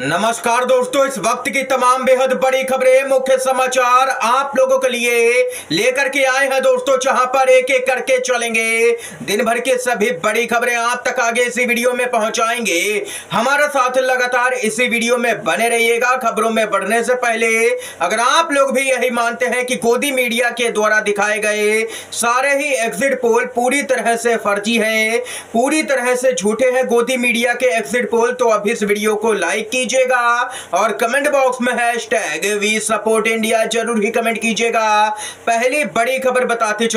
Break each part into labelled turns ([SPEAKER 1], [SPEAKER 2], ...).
[SPEAKER 1] नमस्कार दोस्तों, इस वक्त की तमाम बेहद बड़ी खबरें, मुख्य समाचार आप लोगों के लिए लेकर के आए हैं दोस्तों, जहां पर एक एक करके चलेंगे। दिन भर की सभी बड़ी खबरें आप तक आगे इसी वीडियो में पहुंचाएंगे। हमारे साथ लगातार इसी वीडियो में बने रहिएगा। खबरों में बढ़ने से पहले अगर आप लोग भी यही मानते हैं कि गोदी मीडिया के द्वारा दिखाए गए सारे ही एग्जिट पोल पूरी तरह से फर्जी है, पूरी तरह से झूठे हैं गोदी मीडिया के एग्जिट पोल, तो अब इस वीडियो को लाइक कीजिएगा और कमेंट बॉक्स में हैशटैग वी सपोर्ट इंडिया जरूर ही कमेंट कीजिएगा। पहली बड़ी खबर बताते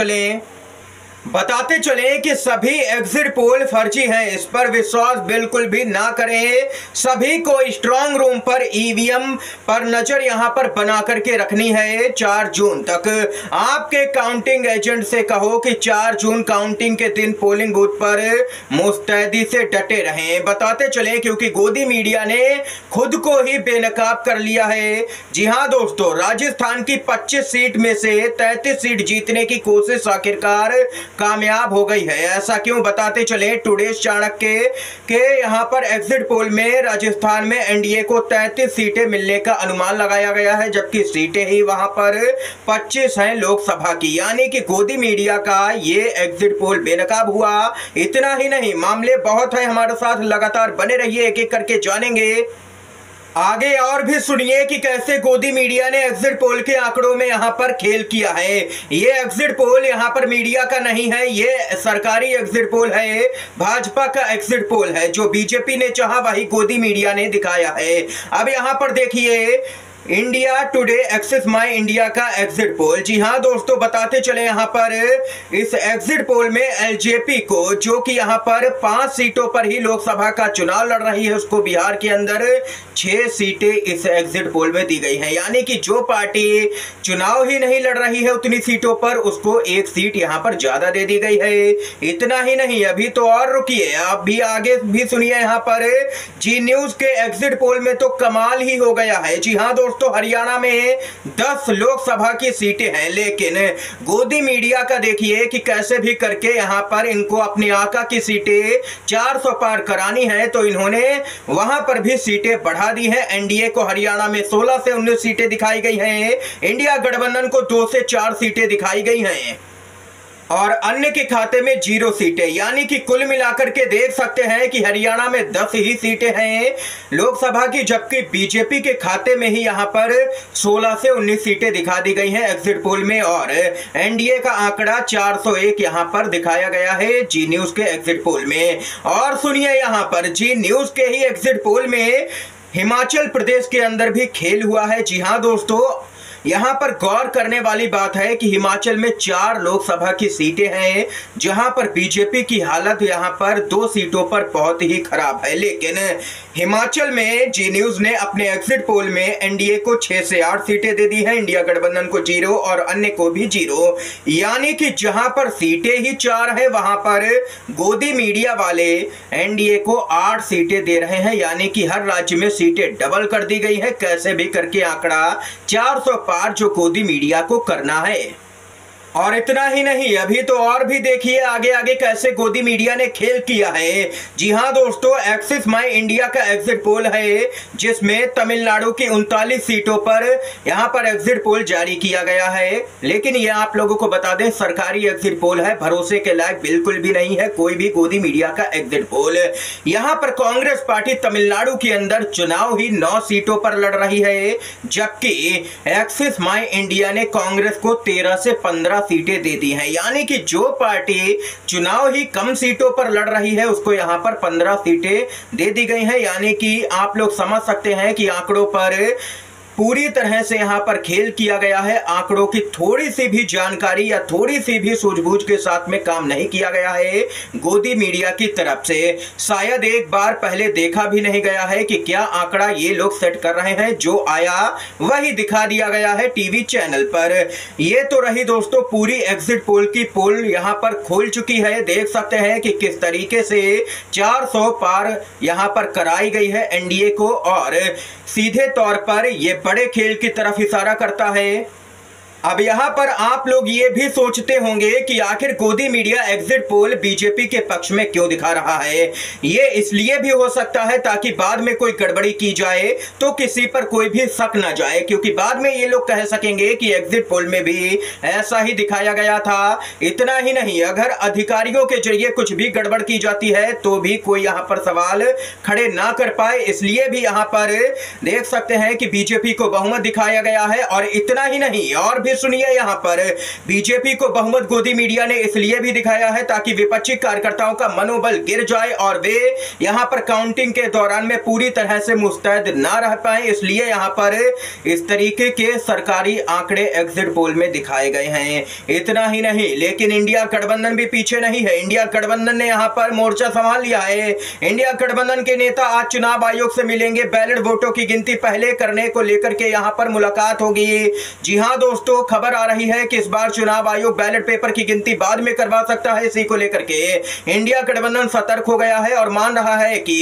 [SPEAKER 1] चलें कि सभी एग्जिट पोल फर्जी हैं, इस पर विश्वास बिल्कुल भी ना करें। सभी को स्ट्रांग रूम पर ईवीएम पर नजर यहां पर बना करके रखनी है। 4 जून तक आपके काउंटिंग एजेंट से कहो कि 4 जून काउंटिंग के दिन पोलिंग बूथ पर मुस्तैदी से डटे रहें। बताते चलें क्योंकि गोदी मीडिया ने खुद को ही बेनकाब कर लिया है। जी हां दोस्तों, राजस्थान की 25 सीट में से 33 सीट जीतने की कोशिश आखिरकार कामयाब हो गई है। ऐसा क्यों, बताते चले। टुडे चाणक्य के यहां पर एग्जिट पोल में राजस्थान में एनडीए को 33 सीटें मिलने का अनुमान लगाया गया है, जबकि सीटें ही वहां पर 25 हैं लोकसभा की। यानी कि गोदी मीडिया का ये एग्जिट पोल बेनकाब हुआ। इतना ही नहीं, मामले बहुत है। हमारे साथ लगातार बने रहिए, एक एक करके जानेंगे आगे। और भी सुनिए कि कैसे गोदी मीडिया ने एग्जिट पोल के आंकड़ों में यहां पर खेल किया है। ये एग्जिट पोल यहां पर मीडिया का नहीं है, ये सरकारी एग्जिट पोल है, भाजपा का एग्जिट पोल है। जो बीजेपी ने चाहा वही गोदी मीडिया ने दिखाया है। अब यहां पर देखिए, इंडिया टुडे एक्सिस माई इंडिया का एग्जिट पोल। जी हां दोस्तों, बताते चले यहां पर इस एग्जिट पोल में एलजेपी को, जो कि यहां पर 5 सीटों पर ही लोकसभा का चुनाव लड़ रही है, उसको बिहार के अंदर 6 सीटें इस एग्जिट पोल में दी गई हैं। यानी कि जो पार्टी चुनाव ही नहीं लड़ रही है उतनी सीटों पर, उसको 1 सीट यहां पर ज्यादा दे दी गई है। इतना ही नहीं, अभी तो और रुकिए, आप भी आगे भी सुनिए। यहां पर जी न्यूज के एग्जिट पोल में तो कमाल ही हो गया है। जी हां दोस्तों, हरियाणा में 10 लोकसभा की सीटें हैं, लेकिन गोदी मीडिया का देखिए कि कैसे भी करके यहां पर इनको अपनी आका की सीटें 400 पार करानी है, तो इन्होंने वहां पर भी सीटें बढ़ा दी है। एनडीए को हरियाणा में 16 से 19 सीटें दिखाई गई हैं, इंडिया गठबंधन को 2 से 4 सीटें दिखाई गई हैं और अन्य के खाते में 0 सीटें। यानी कि कुल मिलाकर के देख सकते हैं कि हरियाणा में 10 ही सीटें हैं लोकसभा की, जबकि बीजेपी के खाते में ही यहां पर 16 से 19 सीटें दिखा दी गई हैं एग्जिट पोल में। और एनडीए का आंकड़ा 401 यहां पर दिखाया गया है जी न्यूज के एग्जिट पोल में। और सुनिए, यहां पर जी न्यूज के ही एग्जिट पोल में हिमाचल प्रदेश के अंदर भी खेल हुआ है। जी हां दोस्तों, यहां पर गौर करने वाली बात है कि हिमाचल में 4 लोकसभा की सीटें हैं, जहां पर बीजेपी की हालत यहां पर 2 सीटों पर बहुत ही खराब है। लेकिन हिमाचल में जी न्यूज ने अपने एग्जिट पोल में एनडीए को 6 से 8 सीटें दे दी हैं, इंडिया गठबंधन को 0 और अन्य को भी 0। यानी कि जहां पर सीटें ही 4 है, वहां पर गोदी मीडिया वाले एनडीए को 8 सीटें दे रहे हैं। यानी कि हर राज्य में सीटें डबल कर दी गई है। कैसे भी करके आंकड़ा 400 पार जो गोदी मीडिया को करना है। और इतना ही नहीं, अभी तो और भी देखिए आगे आगे कैसे गोदी मीडिया ने खेल किया है। जी हां दोस्तों, एक्सिस माई इंडिया का एग्जिट पोल है, जिसमें तमिलनाडु की 39 सीटों पर यहां पर एग्जिट पोल जारी किया गया है। लेकिन यह आप लोगों को बता दें, सरकारी एग्जिट पोल है, भरोसे के लायक बिल्कुल भी नहीं है कोई भी गोदी मीडिया का एग्जिट पोल। यहां पर कांग्रेस पार्टी तमिलनाडु के अंदर चुनाव ही 9 सीटों पर लड़ रही है, जबकि एक्सिस माई इंडिया ने कांग्रेस को 13 से 15 सीटें दे दी हैं। यानी कि जो पार्टी चुनाव ही कम सीटों पर लड़ रही है, उसको यहां पर 15 सीटें दे दी गई हैं। यानी कि आप लोग समझ सकते हैं कि आंकड़ों पर पूरी तरह से यहां पर खेल किया गया है। आंकड़ों की थोड़ी सी भी जानकारी या थोड़ी सी भी सूझबूझ के साथ में काम नहीं किया गया है गोदी मीडिया की तरफ से। शायद एक बार पहले देखा भी नहीं गया है कि क्या आंकड़ा ये लोग सेट कर रहे हैं, जो आया वही दिखा दिया गया है टीवी चैनल पर। ये तो रही दोस्तों पूरी एग्जिट पोल की पोल यहां पर खोल चुकी है। देख सकते हैं कि किस तरीके से 400 पार यहां पर कराई गई है एनडीए को, और सीधे तौर पर यह बड़े खेल की तरफ इशारा करता है। अब यहाँ पर आप लोग ये भी सोचते होंगे कि आखिर गोदी मीडिया एग्जिट पोल बीजेपी के पक्ष में क्यों दिखा रहा है। ये इसलिए भी हो सकता है ताकि बाद में कोई गड़बड़ी की जाए तो किसी पर कोई भी शक न जाए, क्योंकि बाद में ये लोग कह सकेंगे कि एग्जिट पोल में भी ऐसा ही दिखाया गया था। इतना ही नहीं, अगर अधिकारियों के जरिए कुछ भी गड़बड़ की जाती है तो भी कोई यहाँ पर सवाल खड़े ना कर पाए, इसलिए भी यहाँ पर देख सकते हैं कि बीजेपी को बहुमत दिखाया गया है। और इतना ही नहीं, और भी सुनिए, यहाँ पर बीजेपी को बहुमत गोदी मीडिया ने इसलिए भी दिखाया है ताकि विपक्षी कार्यकर्ताओं का मनोबल गिर जाए और वे यहाँ पर काउंटिंग के दौरान में पूरी तरह से मुस्तैद ना रह पाए, इसलिए यहाँ पर इस तरीके के सरकारी आंकड़े एग्जिट पोल में दिखाए गए हैं। इतना ही नहीं, लेकिन इंडिया गठबंधन भी पीछे नहीं है। इंडिया गठबंधन ने यहाँ पर मोर्चा संभाल लिया है। इंडिया गठबंधन के नेता आज चुनाव आयोग से मिलेंगे। बैलेट वोटों की गिनती पहले करने को लेकर के यहाँ पर मुलाकात होगी। जी हाँ दोस्तों, खबर आ रही है कि इस बार चुनाव आयोग बैलेट पेपर की गिनती बाद में करवा सकता है। इसी को लेकर के इंडिया गठबंधन सतर्क हो गया है और मान रहा है कि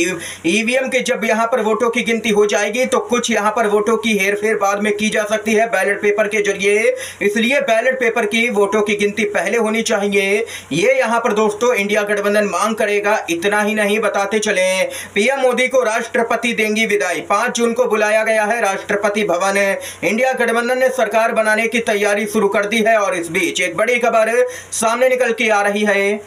[SPEAKER 1] ईवीएम के जब यहां पर वोटों की गिनती हो जाएगी तो कुछ यहां पर वोटों की हेरफेर बाद में की जा सकती है बैलेट पेपर के जरिए, इसलिए बैलेट पेपर की वोटों की गिनती पहले होनी चाहिए। ये यहां पर दोस्तों इंडिया गठबंधन मांग करेगा। इतना ही नहीं, बताते चले पीएम मोदी को राष्ट्रपति देंगी विदाई। 5 जून को बुलाया गया है राष्ट्रपति भवन। इंडिया गठबंधन ने सरकार बनाने की तैयारी शुरू कर दी है और इस बीच एक बड़ी खबर सामने निकल के आ रही है।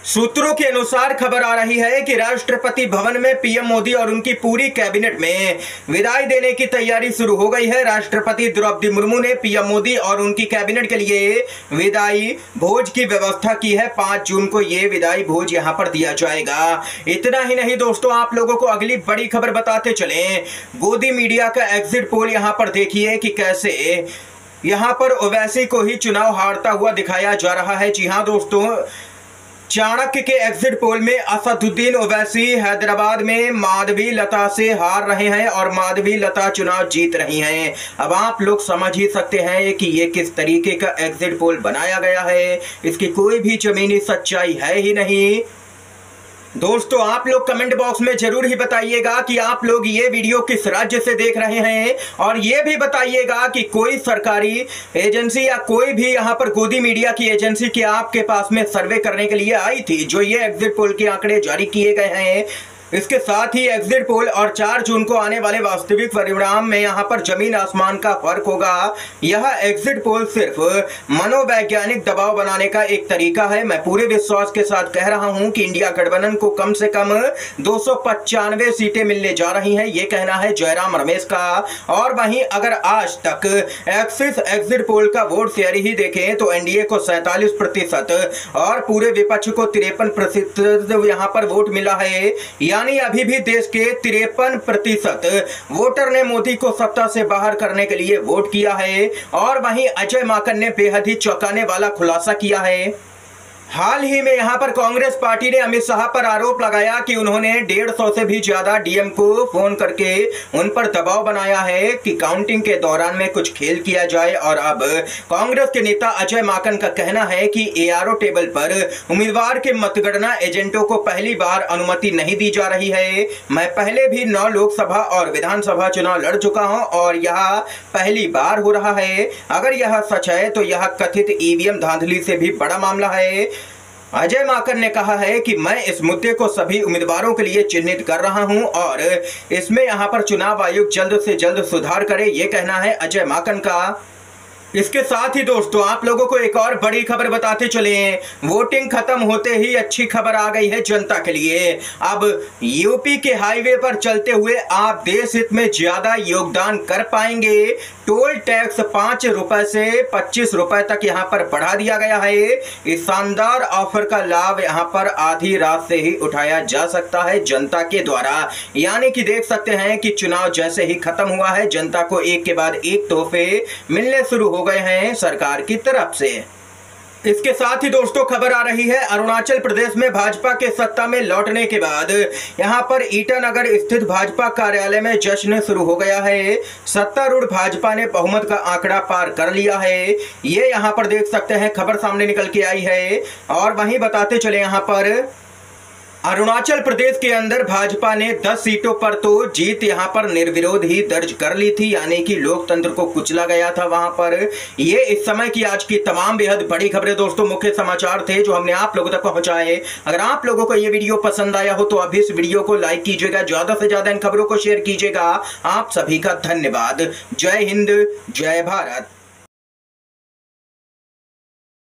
[SPEAKER 1] सूत्रों के अनुसार खबर आ रही है कि राष्ट्रपति भवन में पीएम मोदी और उनकी पूरी कैबिनेट में विदाई देने की तैयारी शुरू हो गई है। राष्ट्रपति द्रौपदी मुर्मू ने पीएम मोदी और उनकी कैबिनेट के लिए विदाई भोज की व्यवस्था की है। 5 जून को ये विदाई भोज यहां पर दिया जाएगा। इतना ही नहीं दोस्तों, आप लोगों को अगली बड़ी खबर बताते चले। गोदी मीडिया का एग्जिट पोल यहां पर देखिए कि कैसे यहां पर ओवैसी को ही चुनाव हारता हुआ दिखाया जा रहा है। जी हां दोस्तों, चाणक्य के एग्जिट पोल में असदुद्दीन ओवैसी हैदराबाद में माधवी लता से हार रहे हैं और माधवी लता चुनाव जीत रही हैं। अब आप लोग समझ ही सकते हैं कि ये किस तरीके का एग्जिट पोल बनाया गया है। इसकी कोई भी जमीनी सच्चाई है ही नहीं। दोस्तों आप लोग कमेंट बॉक्स में जरूर ही बताइएगा कि आप लोग ये वीडियो किस राज्य से देख रहे हैं और ये भी बताइएगा कि कोई सरकारी एजेंसी या कोई भी यहाँ पर गोदी मीडिया की एजेंसी की आपके पास में सर्वे करने के लिए आई थी जो ये एग्जिट पोल के आंकड़े जारी किए गए हैं। इसके साथ ही एग्जिट पोल और 4 जून को आने वाले वास्तविक परिणाम में यहाँ पर जमीन आसमान का फर्क होगा। यह एग्जिट पोल सिर्फ मनोवैज्ञानिक दबाव बनाने का एक तरीका है। मैं पूरे विश्वास के साथ कह रहा हूं कि इंडिया गठबंधन को कम से कम 295 सीटें मिलने जा रही हैं, ये कहना है जयराम रमेश का। और वहीं अगर आज तक एक्सिस एग्जिट पोल का वोट शेयर ही देखें तो एनडीए को 47% और पूरे विपक्ष को 53% यहाँ पर वोट मिला है। यानी अभी भी देश के 53% वोटर ने मोदी को सत्ता से बाहर करने के लिए वोट किया है। और वहीं अजय माकन ने बेहद ही चौंकाने वाला खुलासा किया है। हाल ही में यहां पर कांग्रेस पार्टी ने अमित शाह पर आरोप लगाया कि उन्होंने 150 से भी ज्यादा डीएम को फोन करके उन पर दबाव बनाया है कि काउंटिंग के दौरान में कुछ खेल किया जाए। और अब कांग्रेस के नेता अजय माकन का कहना है कि एआरओ टेबल पर उम्मीदवार के मतगणना एजेंटों को पहली बार अनुमति नहीं दी जा रही है। मैं पहले भी 9 लोकसभा और विधानसभा चुनाव लड़ चुका हूं और यह पहली बार हो रहा है। अगर यह सच है तो यह कथित ईवीएम धांधली से भी बड़ा मामला है। अजय माकन ने कहा है कि मैं इस मुद्दे को सभी उम्मीदवारों के लिए चिन्हित कर रहा हूं और इसमें यहां पर चुनाव आयोग जल्द से जल्द सुधार करे, ये कहना है अजय माकन का। इसके साथ ही दोस्तों आप लोगों को एक और बड़ी खबर बताते चले। वोटिंग खत्म होते ही अच्छी खबर आ गई है जनता के लिए। अब यूपी के हाईवे पर चलते हुए आप देश हित में ज्यादा योगदान कर पाएंगे। टोल टैक्स 5 रुपए से 25 रुपए तक यहां पर बढ़ा दिया गया है। इस शानदार ऑफर का लाभ यहां पर आधी रात से ही उठाया जा सकता है जनता के द्वारा। यानी कि देख सकते हैं कि चुनाव जैसे ही खत्म हुआ है जनता को एक के बाद एक तोहफे मिलने शुरू हो गए हैं सरकार की तरफ से। इसके साथ ही दोस्तों खबर आ रही है अरुणाचल प्रदेश में भाजपा के सत्ता में लौटने के बाद यहां पर ईटानगर स्थित भाजपा कार्यालय में जश्न शुरू हो गया है। सत्तारूढ़ भाजपा ने बहुमत का आंकड़ा पार कर लिया है, ये यहां पर देख सकते हैं खबर सामने निकल के आई है। और वहीं बताते चले यहां पर अरुणाचल प्रदेश के अंदर भाजपा ने 10 सीटों पर तो जीत यहां पर निर्विरोध ही दर्ज कर ली थी, यानी कि लोकतंत्र को कुचला गया था वहां पर। ये इस समय की आज की तमाम बेहद बड़ी खबरें दोस्तों, मुख्य समाचार थे जो हमने आप लोगों तक पहुंचाए। अगर आप लोगों को ये वीडियो पसंद आया हो तो अभी इस वीडियो को लाइक कीजिएगा, ज्यादा से ज्यादा इन खबरों को शेयर कीजिएगा। आप सभी का धन्यवाद। जय हिंद, जय भारत।